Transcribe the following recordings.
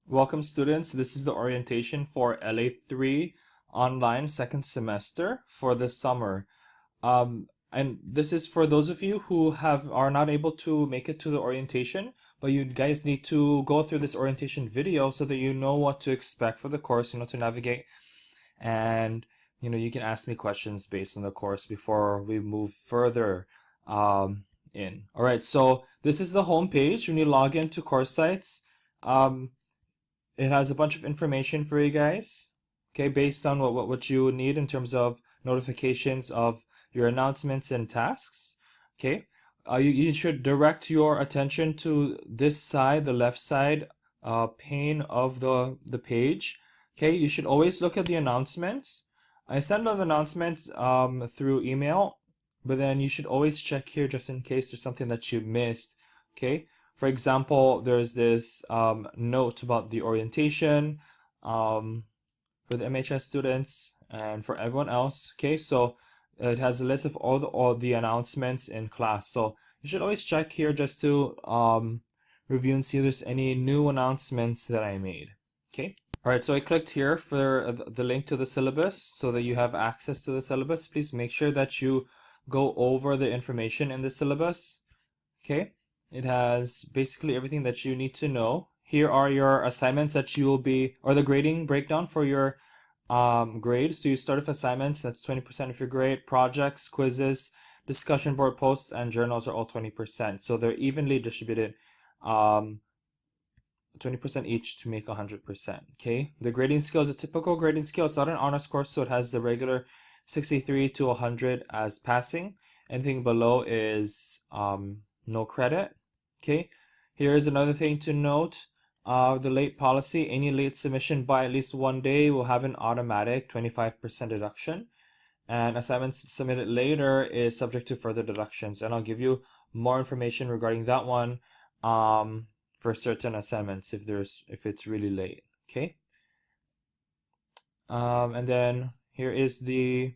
Welcome students, this is the orientation for LA3 online second semester for the summer. And this is for those of you who are not able to make it to the orientation, but you guys need to go through this orientation video so that you know what to expect for the course, you know, to navigate. And you can ask me questions based on the course before we move further in. All right, so this is the home page. When you log into CourseSites, it has a bunch of information for you guys, okay, based on what you need in terms of notifications of your announcements and tasks, okay. You should direct your attention to this side, the left side pane of the page, okay. You should always look at the announcements. I send out announcements through email, but then you should always check here just in case there's something that you missed, okay. For example, there's this note about the orientation for the MHS students and for everyone else. Okay, so it has a list of all the announcements in class. So you should always check here just to review and see if there's any new announcements that I made. Okay. All right, so I clicked here for the link to the syllabus so that you have access to the syllabus. Please make sure that you go over the information in the syllabus. Okay. It has basically everything that you need to know. Here are your assignments that you will be, or the grading breakdown for your grades. So you start with assignments, that's 20% of your grade. Projects, quizzes, discussion board posts, and journals are all 20%. So they're evenly distributed, 20% each to make 100%. Okay. The grading scale is a typical grading scale. It's not an honors course, so it has the regular 63 to 100 as passing. Anything below is no credit. Okay, here's another thing to note. The late policy, any late submission by at least 1 day will have an automatic 25% deduction. And assignments submitted later is subject to further deductions. And I'll give you more information regarding that one for certain assignments if it's really late. Okay. And then here is the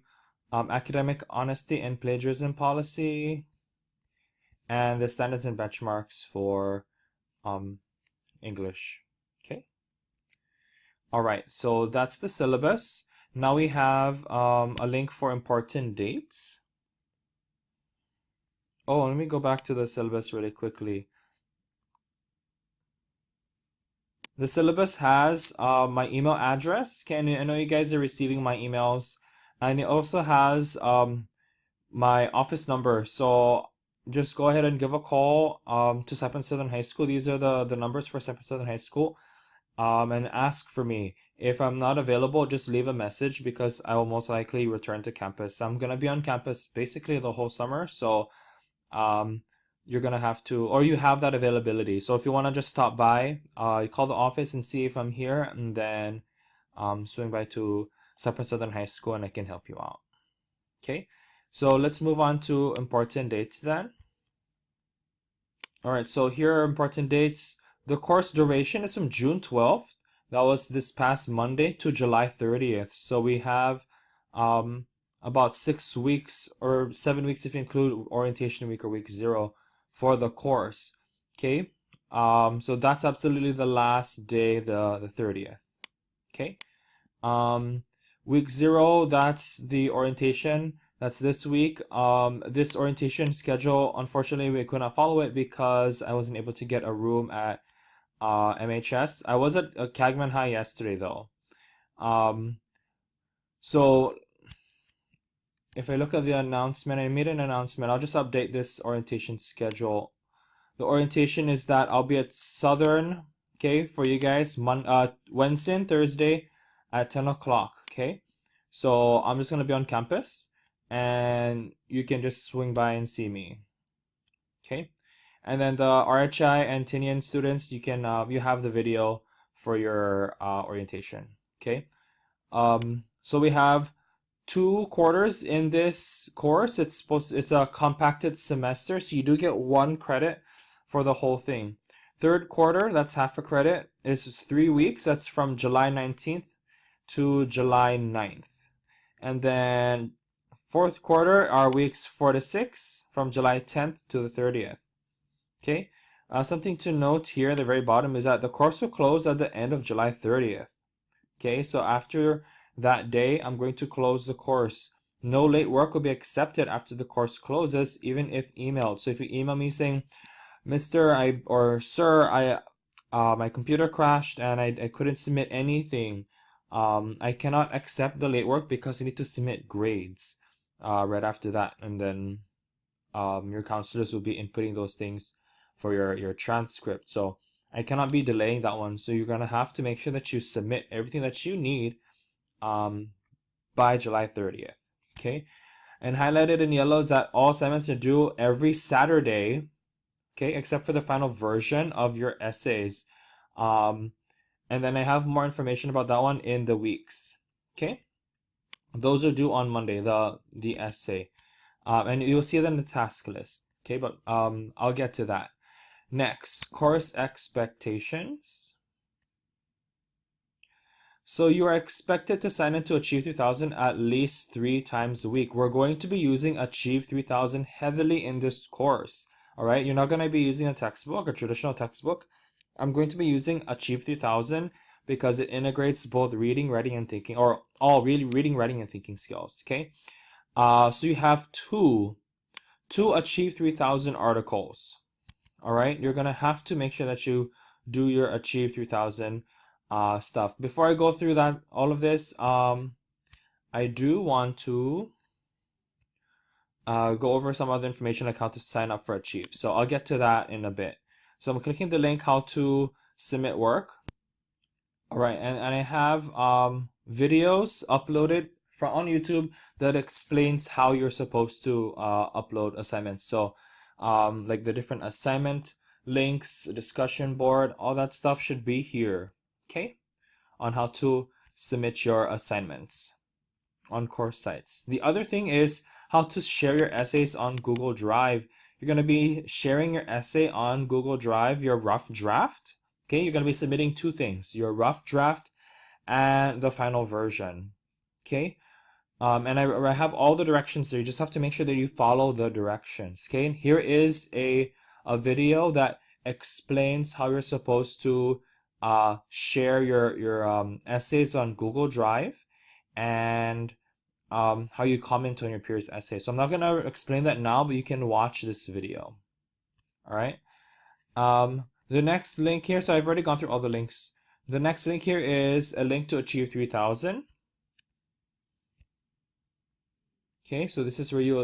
academic honesty and plagiarism policy, and the standards and benchmarks for English. Okay. All right, so that's the syllabus. Now we have a link for important dates. Oh, let me go back to the syllabus really quickly. The syllabus has my email address. I know you guys are receiving my emails, and it also has my office number. So just go ahead and give a call to Saipan Southern High School. These are the numbers for Saipan Southern High School, and ask for me. If I'm not available, just leave a message because I will most likely return to campus. I'm gonna be on campus basically the whole summer, so you're gonna have to, or you have that availability. So if you want to just stop by, you call the office and see if I'm here, and then swing by to Saipan Southern High School and I can help you out. Okay. So let's move on to important dates then. All right, so here are important dates. The course duration is from June 12th. That was this past Monday to July 30th. So we have about 6 weeks or 7 weeks if you include orientation week or week 0 for the course. Okay, so that's absolutely the last day, the 30th. Okay, week 0, that's the orientation. That's this week. This orientation schedule, unfortunately, we could not follow it because I wasn't able to get a room at MHS. I was at Cagman High yesterday, though. So if I look at the announcement, I made an announcement. I'll just update this orientation schedule. The orientation is that I'll be at Southern, okay, for you guys, Wednesday and Thursday at 10 o'clock, okay? So I'm just going to be on campus, and you can just swing by and see me. Okay, and then the RHI and Tinian students, you can you have the video for your orientation. Okay, so we have 2 quarters in this course. It's a compacted semester, so you do get 1 credit for the whole thing. Third quarter, that's half a credit, is 3 weeks. That's from July 19th to July 9th, and then fourth quarter are weeks 4 to 6 from July 10th to the 30th. Okay, Something to note here at the very bottom is that the course will close at the end of July 30th. Okay, so after that day, I'm going to close the course. No late work will be accepted after the course closes, even if emailed. So if you email me saying, Mr. or Sir, my computer crashed and I couldn't submit anything. I cannot accept the late work because you need to submit grades right after that, and then your counselors will be inputting those things for your transcript. So I cannot be delaying that one. So you're gonna have to make sure that you submit everything that you need by July 30th. Okay, and highlighted in yellow is that all assignments are due every Saturday. Okay, except for the final version of your essays. And then I have more information about that one in the weeks. Okay, those are due on Monday, the essay. And you'll see them in the task list. Okay, but I'll get to that. Next, course expectations. So you are expected to sign in to Achieve 3000 at least 3 times a week. We're going to be using Achieve 3000 heavily in this course. All right, you're not going to be using a textbook, a traditional textbook. I'm going to be using Achieve 3000 because it integrates both reading, writing, and thinking, or all really reading, writing, and thinking skills. Okay, so you have two Achieve 3000 articles. All right, you're gonna have to make sure that you do your Achieve 3000 stuff. Before I go through that, all of this, I do want to go over some other information like how to sign up for Achieve. So I'll get to that in a bit. So I'm clicking the link how to submit work. All right, and I have videos uploaded from on YouTube that explains how you're supposed to upload assignments. So like the different assignment links, discussion board, all that stuff should be here. Okay, on how to submit your assignments on course sites. The other thing is how to share your essays on Google Drive. You're going to be sharing your essay on Google Drive, your rough draft. Okay, you're going to be submitting 2 things, your rough draft and the final version. Okay, and I have all the directions there. You just have to make sure that you follow the directions. Okay, and here is a video that explains how you're supposed to share your essays on Google Drive and how you comment on your peers' essay. So I'm not going to explain that now, but you can watch this video. All right. The next link here, so I've already gone through all the links. The next link here is a link to Achieve 3000. Okay, so this is where you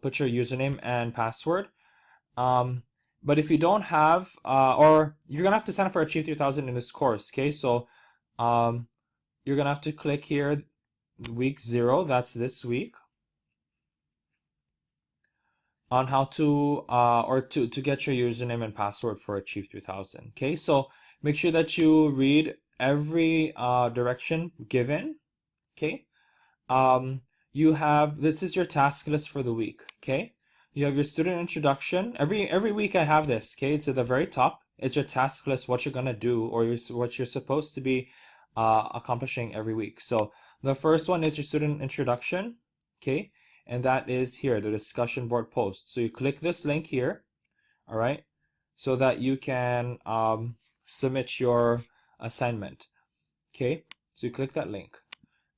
put your username and password. But if you don't have, or you're gonna have to sign up for Achieve 3000 in this course. Okay, so you're gonna have to click here, week 0. That's this week. On how to or to get your username and password for Achieve 3000. Okay, so make sure that you read every direction given. Okay, you have, this is your task list for the week. Okay, you have your student introduction. Every week I have this. Okay, it's at the very top. It's your task list, what you're gonna do, or what you're supposed to be accomplishing every week. So the first one is your student introduction. Okay, and that is here, the discussion board post. So you click this link here, all right, so that you can submit your assignment. Okay, so you click that link,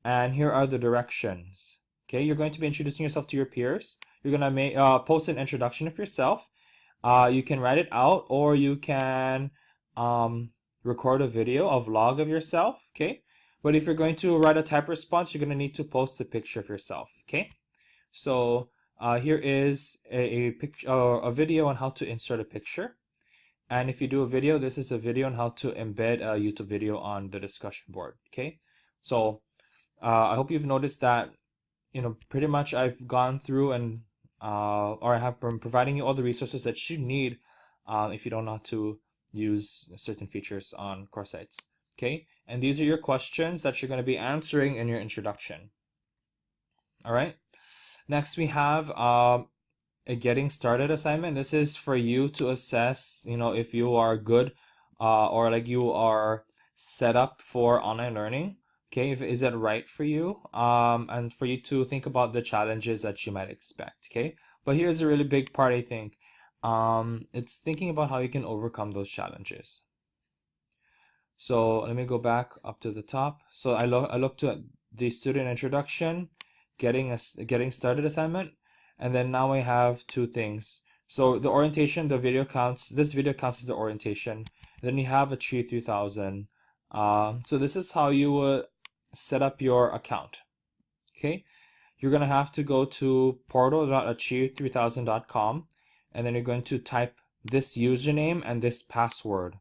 and here are the directions. Okay, you're going to be introducing yourself to your peers. You're gonna make post an introduction of yourself. You can write it out, or you can record a video, a vlog of yourself. Okay, but if you're going to write a type response, you're gonna need to post a picture of yourself. Okay. So here is a picture, a video on how to insert a picture. And if you do a video, this is a video on how to embed a YouTube video on the discussion board. Okay, so I hope you've noticed that, you know, pretty much I've gone through and or I have been providing you all the resources that you need if you don't know how to use certain features on course sites. Okay, and these are your questions that you're going to be answering in your introduction. All right. Next, we have a getting started assignment. This is for you to assess, you know, if you are good or like you are set up for online learning. Okay, is that right for you? And for you to think about the challenges that you might expect. Okay, but here's a really big part, I think. it's thinking about how you can overcome those challenges. So let me go back up to the top. So I looked at the student introduction, getting started assignment, and then now I have two things. So the orientation, the video counts. This video counts as the orientation. Then you have Achieve 3000. So this is how you would set up your account. Okay, you're gonna have to go to portal.achieve3000.com, and then you're going to type this username and this password.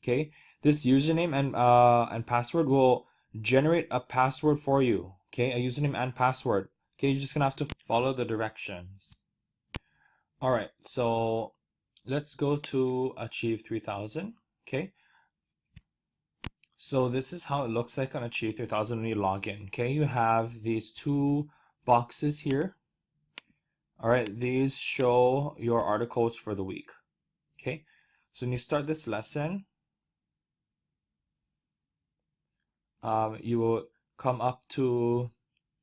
Okay, this username and password will generate a password for you. Okay, a username and password. Okay, you're just gonna have to follow the directions. All right, so let's go to Achieve 3000. Okay, so this is how it looks like on Achieve 3000 when you log in. Okay, you have these two boxes here. All right, these show your articles for the week. Okay, so when you start this lesson, you will come up to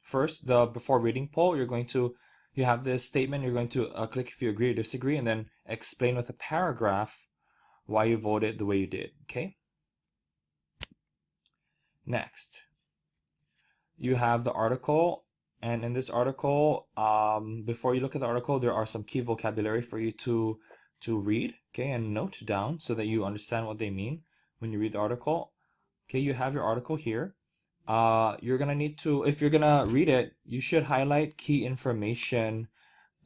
first the before reading poll. You have this statement. You're going to click if you agree or disagree, and then explain with a paragraph why you voted the way you did. Okay. Next, you have the article, and in this article, before you look at the article, there are some key vocabulary for you to read, okay, and note down so that you understand what they mean when you read the article. Okay, you have your article here. You're gonna need to, if you're gonna read it, you should highlight key information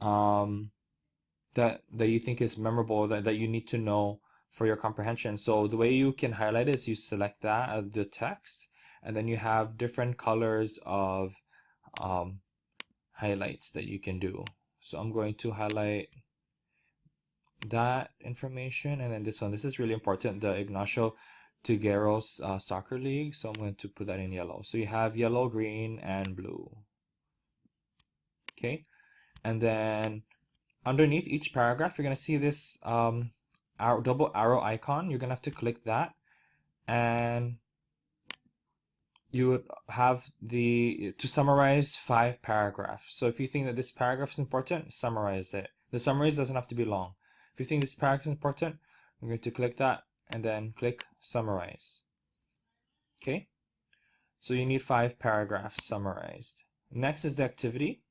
that you think is memorable, that you need to know for your comprehension. So the way you can highlight is you select that the text, and then you have different colors of highlights that you can do. So I'm going to highlight that information, and then this one. This is really important, the Ignacio Tigueros Soccer League. So I'm going to put that in yellow. So you have yellow, green, and blue. Okay, and then underneath each paragraph, you're going to see this double arrow icon. You're going to have to click that, and you would have to summarize 5 paragraphs. So if you think that this paragraph is important, summarize it. The summaries doesn't have to be long. If you think this paragraph is important, I'm going to click that and then click summarize. Okay, so you need 5 paragraphs summarized. Next is the activity.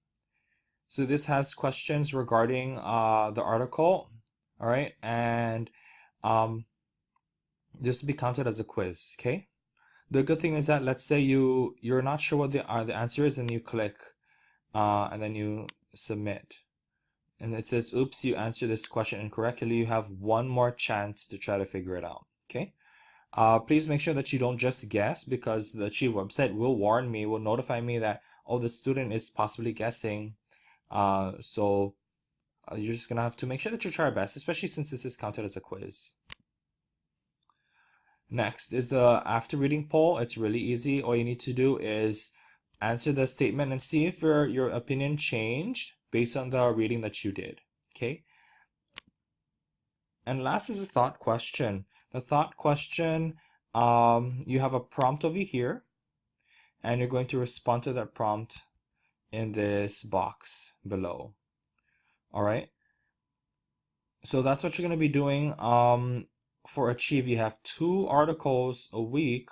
So this has questions regarding the article, all right, and this will be counted as a quiz. Okay, the good thing is that, let's say you're not sure what the answer is, and you click and then you submit, and it says, oops, you answered this question incorrectly. You have one more chance to try to figure it out. Okay, please make sure that you don't just guess, because the Achieve website will warn me, will notify me that, oh, the student is possibly guessing. So you're just gonna have to make sure that you try your best, especially since this is counted as a quiz. Next is the after reading poll. It's really easy. All you need to do is answer the statement and see if your opinion changed based on the reading that you did. Okay. And last is the thought question. The thought question, you have a prompt over here, and you're going to respond to that prompt in this box below. All right. So that's what you're going to be doing. For Achieve, you have 2 articles a week.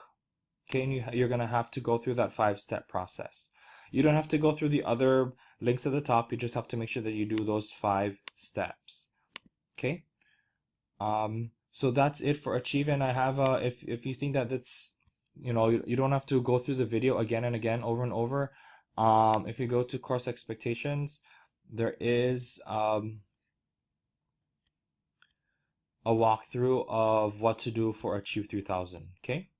Okay, and you're going to have to go through that 5-step process. You don't have to go through the other links at the top. You just have to make sure that you do those 5 steps. Okay. So that's it for Achieve. And I have if you think that that's, you don't have to go through the video again and again, over and over. If you go to course expectations, there is a walkthrough of what to do for Achieve 3000. Okay.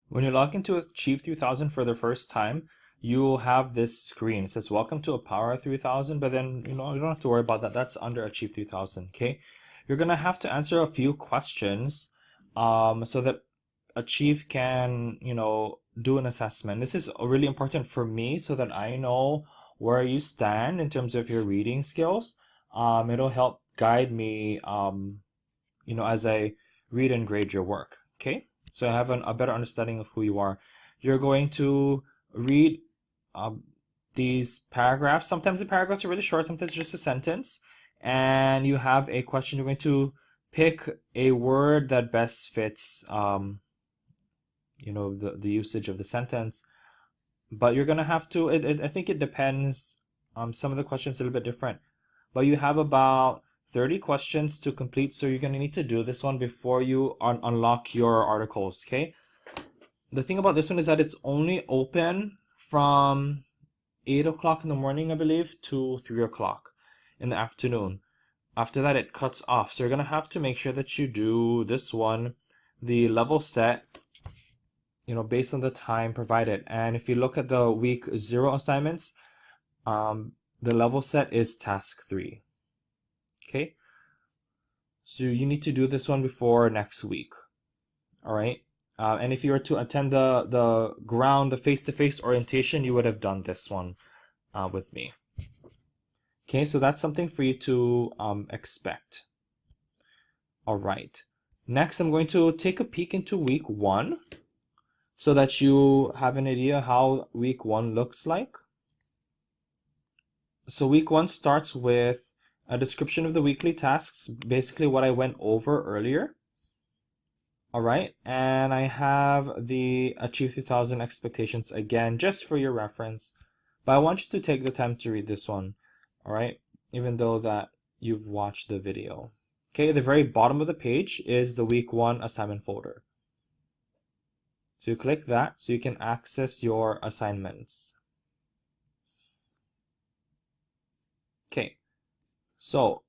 When you log into Achieve 3000 for the first time, you'll have this screen. It says, welcome to Power 3000, but then, you don't have to worry about that. That's under Achieve 3000. Okay. You're going to have to answer a few questions so that Achieve can, do an assessment. This is really important for me so that I know where you stand in terms of your reading skills. It'll help guide me, as I read and grade your work. Okay, so I have a better understanding of who you are. You're going to read these paragraphs. Sometimes the paragraphs are really short, sometimes it's just a sentence. And you have a question. You're going to pick a word that best fits, the usage of the sentence. But you're going to have to, I think it depends. Some of the questions are a little bit different. But you have about 30 questions to complete, so you're going to need to do this one before you unlock your articles, okay? The thing about this one is that it's only open from 8 o'clock in the morning, I believe, to 3 o'clock in the afternoon. After that, it cuts off. So you're going to have to make sure that you do this one, the level set, based on the time provided. And if you look at the week 0 assignments, the level set is task 3. Okay? So you need to do this one before next week. All right? And if you were to attend the face-to-face orientation, you would have done this one with me. Okay, so that's something for you to expect. All right. Next, I'm going to take a peek into week 1 so that you have an idea how week 1 looks like. So week 1 starts with a description of the weekly tasks, basically what I went over earlier. All right, and I have the Achieve 3000 expectations again, just for your reference. But I want you to take the time to read this one, all right, even though that you've watched the video. Okay, at the very bottom of the page is the week 1 assignment folder. So you click that so you can access your assignments. Okay, so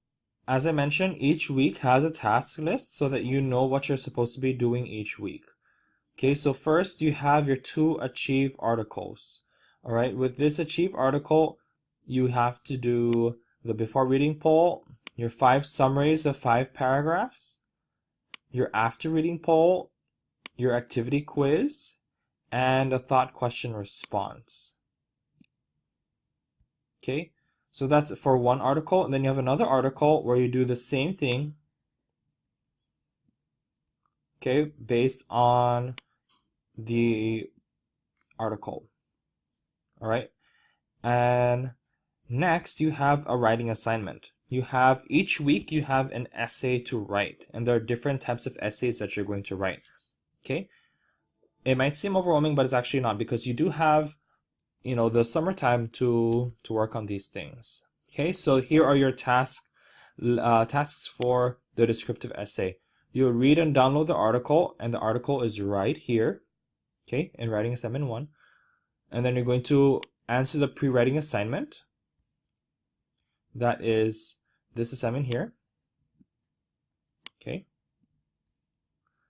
as I mentioned, each week has a task list so that you know what you're supposed to be doing each week. Okay, so first you have your 2 Achieve articles. All right, with this Achieve article, you have to do the before reading poll, your 5 summaries of 5 paragraphs, your after reading poll, your activity quiz, and a thought question response. Okay, so that's for one article, and then you have another article where you do the same thing, okay, based on the article. All right, and next you have a writing assignment. You have each week you have an essay to write, and there are different types of essays that you're going to write. Okay, it might seem overwhelming, but it's actually not, because you do have the summertime to work on these things. Okay, so here are your tasks for the descriptive essay. You read and download the article, and the article is right here, okay, in writing assignment 1. And then you're going to answer the pre-writing assignment. That is this assignment here. Okay,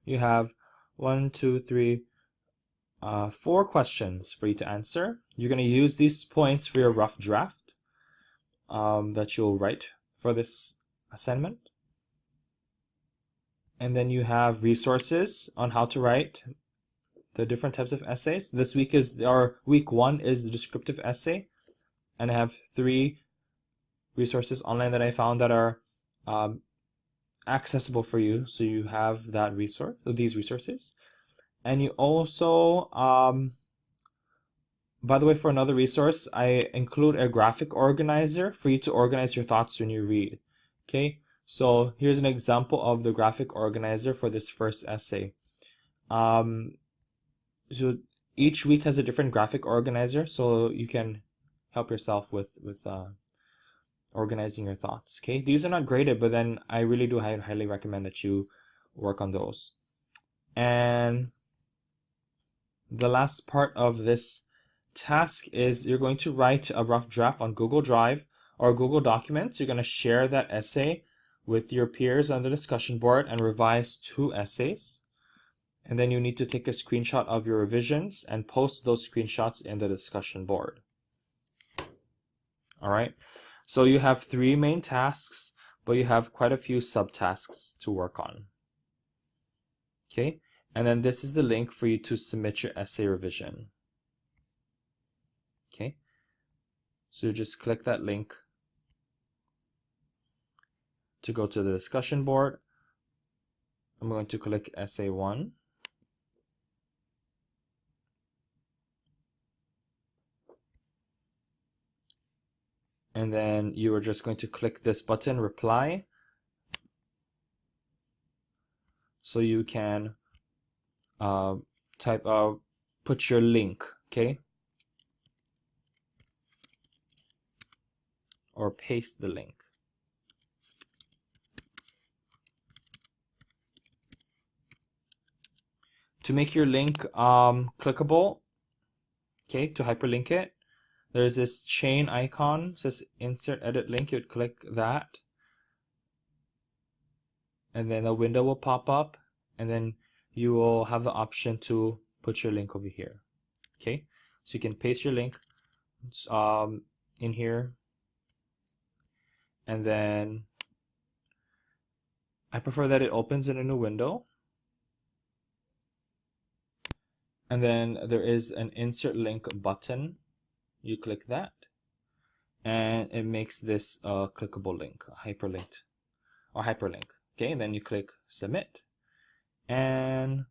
you have 1, 2, 3, 4 questions for you to answer. You're going to use these points for your rough draft that you'll write for this assignment. And then you have resources on how to write the different types of essays. This week week 1 is the descriptive essay, and I have 3 resources online that I found that are accessible for you. So you have these resources. And you also, by the way, for another resource, I include a graphic organizer for you to organize your thoughts when you read. Okay, so here's an example of the graphic organizer for this first essay. So each week has a different graphic organizer, so you can help yourself with organizing your thoughts. Okay, these are not graded, but then I really do highly recommend that you work on those. And the last part of this task is you're going to write a rough draft on Google Drive or Google Documents. You're going to share that essay with your peers on the discussion board and revise 2 essays. And then you need to take a screenshot of your revisions and post those screenshots in the discussion board. All right, so you have 3 main tasks, but you have quite a few subtasks to work on. Okay, and then this is the link for you to submit your essay revision. Okay, so you just click that link to go to the discussion board. I'm going to click essay 1. and then you are just going to click this button, reply, so you can put your link, okay, or paste the link. To make your link clickable, okay, to hyperlink it, there's this chain icon, it says insert edit link. You'd click that, and then a window will pop up, and then you will have the option to put your link over here. Okay, so you can paste your link in here, and then I prefer that it opens in a new window. And then there is an insert link button. You click that, and it makes this a clickable link, a hyperlink. Okay, and then you click submit, and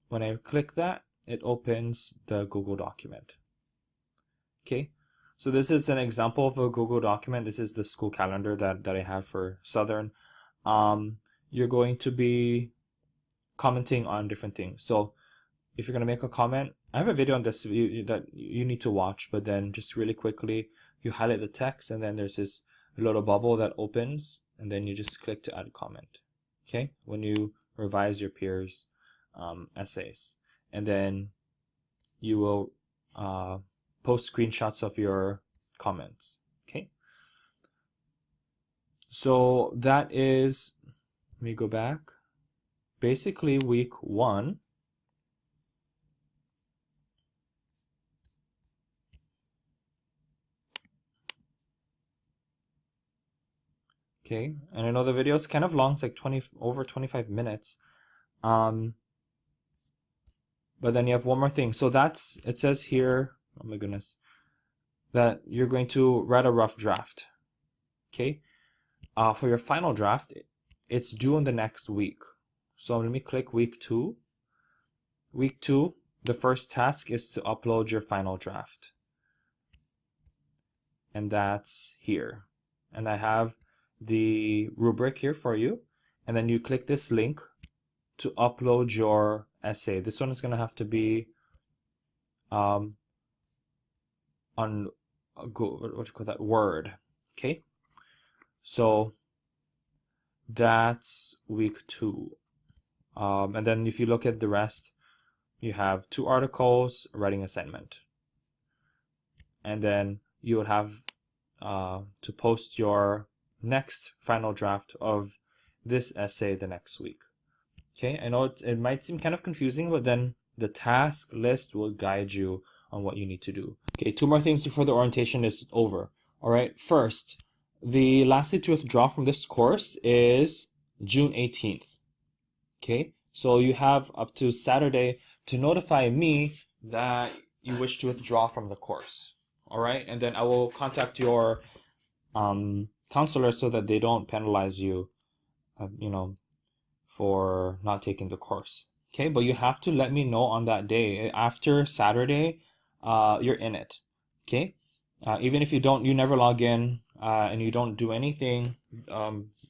when I click that, it opens the Google document. Okay, so this is an example of a Google document. This is the school calendar that I have for Southern. You're going to be commenting on different things. So if you're going to make a comment, I have a video on this that you need to watch, but then just really quickly, you highlight the text, and then there's this little bubble that opens, and then you just click to add comment, okay, when you revise your peers' essays. And then you will post screenshots of your comments, okay? So that is, let me go back, basically week 1. Okay, and I know the video is kind of long, it's like over 25 minutes. But then you have one more thing. So that's, it says here, oh my goodness, that you're going to write a rough draft. Okay, for your final draft, it's due in the next week. So let me click week 2. Week 2, the first task is to upload your final draft. And that's here. And I have the rubric here for you, and then you click this link to upload your essay. This one is going to have to be on Word. Okay, so that's week 2. And then if you look at the rest, you have 2 articles, a writing assignment, and then you would have to post your next final draft of this essay the next week. Okay, I know it might seem kind of confusing, but then the task list will guide you on what you need to do. Okay, 2 more things before the orientation is over. All right, first, the last day to withdraw from this course is June 18th. Okay, so you have up to Saturday to notify me that you wish to withdraw from the course. All right, and then I will contact your counselor so that they don't penalize you, for not taking the course. Okay, but you have to let me know on that day. After Saturday, you're in it. Okay, even if you never log in and you don't do anything,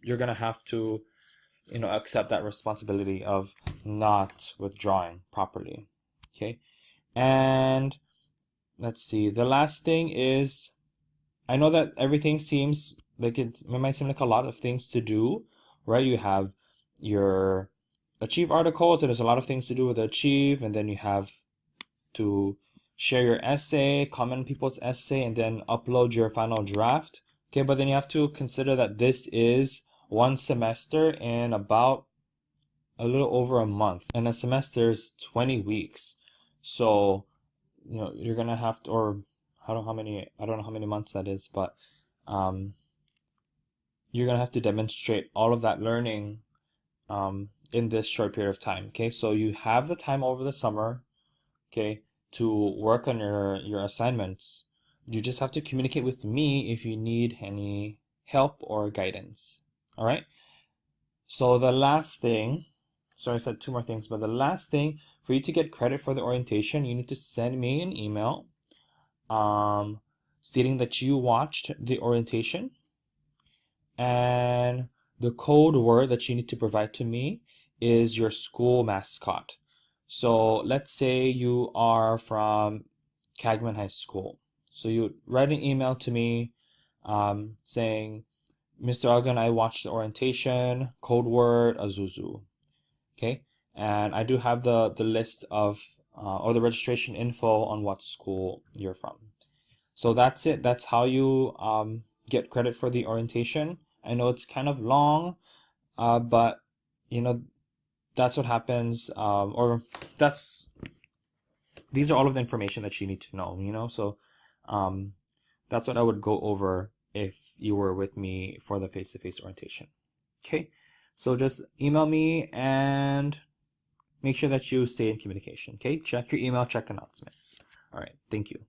you're gonna have to, accept that responsibility of not withdrawing properly. Okay, and let's see. The last thing is, I know that everything seems like it might seem like a lot of things to do, right? You have your Achieve articles, and there's a lot of things to do with Achieve, and then you have to share your essay, comment on people's essay, and then upload your final draft. Okay, but then you have to consider that this is one semester in about a little over a month, and a semester is 20 weeks. So, you're gonna have to, or I don't know how many months that is, but you're gonna have to demonstrate all of that learning in this short period of time. Okay, so you have the time over the summer, okay, to work on your assignments. You just have to communicate with me if you need any help or guidance. All right, so the last thing, sorry, I said 2 more things, but the last thing, for you to get credit for the orientation, you need to send me an email stating that you watched the orientation, and the code word that you need to provide to me is your school mascot. So let's say you are from Cagman High School. So you write an email to me saying, Mr. Algan, I watched the orientation, code word Azuzu. Okay, and I do have the list of or the registration info on what school you're from. So that's it. That's how you get credit for the orientation. I know it's kind of long, but you know that's what happens, or that's these are all of the information that you need to know. So that's what I would go over if you were with me for the face-to-face orientation. Okay, so just email me and make sure that you stay in communication. Okay, check your email, check announcements. All right, thank you.